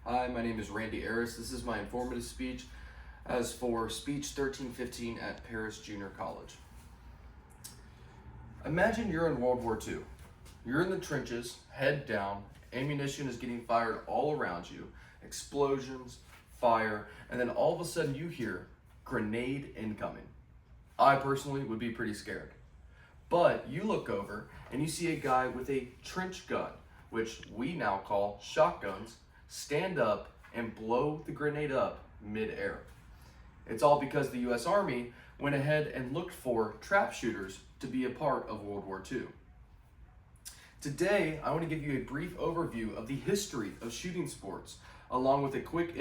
Hi, my name is Randy Arris. This is my informative speech as for Speech 1315 at Paris Junior College. Imagine you're in World War II. You're in the trenches, head down, ammunition is getting fired all around you, explosions, fire, and then all of a sudden you hear grenade incoming. I personally would be pretty scared. But you look over and you see a guy with a trench gun, which we now call shotguns, stand up and blow the grenade up mid-air. It's all because the U.S. Army went ahead and looked for trap shooters to be a part of World War II. Today, I want to give you a brief overview of the history of shooting sports, along with a quick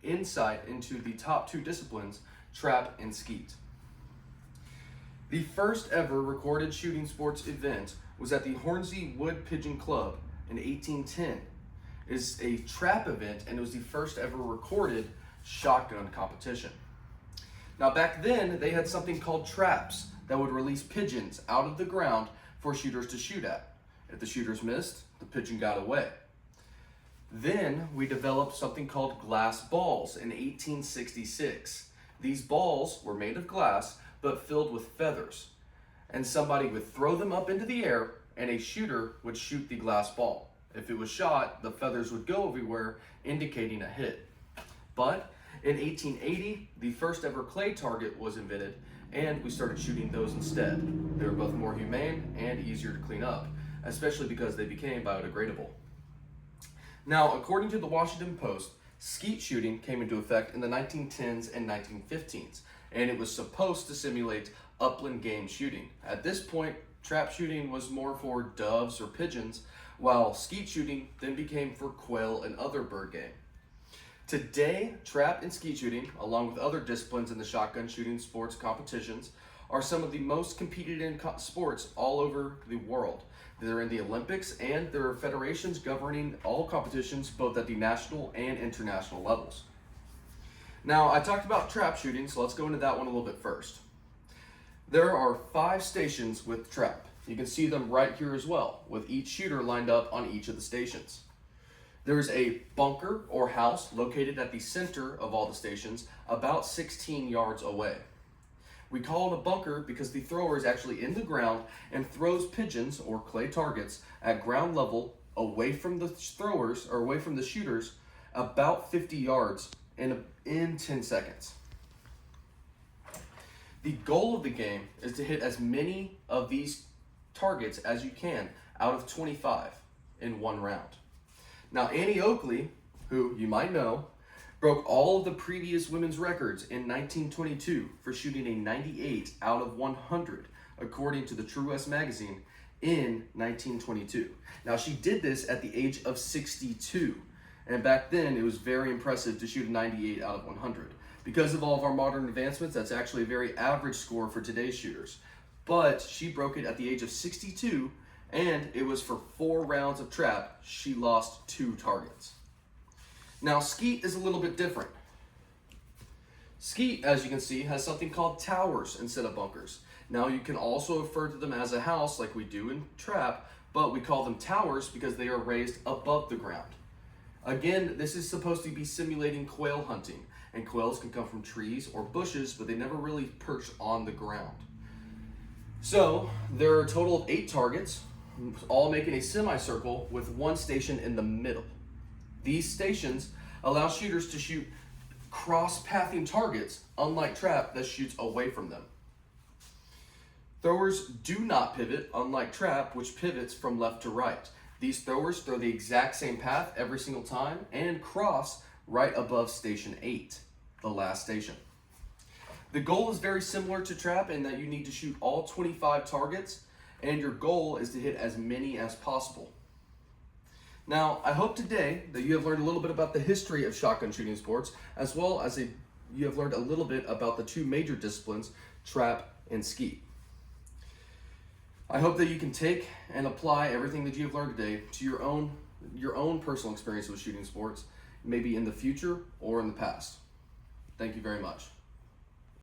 insight into the top two disciplines, trap and skeet. The first ever recorded shooting sports event was at the Hornsey Wood Pigeon Club in 1810. It is a trap event and it was the first ever recorded shotgun competition. Now back then they had something called traps that would release pigeons out of the ground for shooters to shoot at. If the shooters missed, the pigeon got away. Then we developed something called glass balls in 1866. These balls were made of glass but filled with feathers, and somebody would throw them up into the air and a shooter would shoot the glass ball. If it was shot, the feathers would go everywhere, indicating a hit. But in 1880, the first ever clay target was invented, and we started shooting those instead. They were both more humane and easier to clean up, especially because they became biodegradable. Now, according to the Washington Post, skeet shooting came into effect in the 1910s and 1915s, and it was supposed to simulate upland game shooting. At this point, trap shooting was more for doves or pigeons, while skeet shooting then became for quail and other bird game. Today, trap and skeet shooting, along with other disciplines in the shotgun shooting sports competitions, are some of the most competed in sports all over the world. They're in the Olympics, and there are federations governing all competitions both at the national and international levels. Now, I talked about trap shooting, so let's go into that one a little bit first. There are 5 stations with trap. You can see them right here as well, with each shooter lined up on each of the stations. There's a bunker or house located at the center of all the stations, about 16 yards away. We call it a bunker because the thrower is actually in the ground and throws pigeons or clay targets at ground level away from the throwers or away from the shooters about 50 yards in 10 seconds. The goal of the game is to hit as many of these targets as you can out of 25 in one round. Now, Annie Oakley, who you might know, broke all of the previous women's records in 1922 for shooting a 98 out of 100, according to the True West magazine, in 1922. Now, she did this at the age of 62, and back then it was very impressive to shoot a 98 out of 100. Because of all of our modern advancements, that's actually a very average score for today's shooters. But she broke it at the age of 62, and it was for 4 rounds of trap. She lost 2 targets. Now, skeet is a little bit different. Skeet, as you can see, has something called towers instead of bunkers. Now, you can also refer to them as a house like we do in trap, but we call them towers because they are raised above the ground. Again, this is supposed to be simulating quail hunting, and quails can come from trees or bushes, but they never really perch on the ground. So, there are a total of 8 targets, all making a semicircle with 1 station in the middle. These stations allow shooters to shoot cross-pathing targets, unlike trap that shoots away from them. Throwers do not pivot, unlike trap, which pivots from left to right. These throwers throw the exact same path every single time and cross right above station 8, the last station. The goal is very similar to trap in that you need to shoot all 25 targets, and your goal is to hit as many as possible. Now, I hope today that you have learned a little bit about the history of shotgun shooting sports, as well as you have learned a little bit about the 2 major disciplines, trap and skeet. I hope that you can take and apply everything that you have learned today to your own personal experience with shooting sports, maybe in the future or in the past. Thank you very much.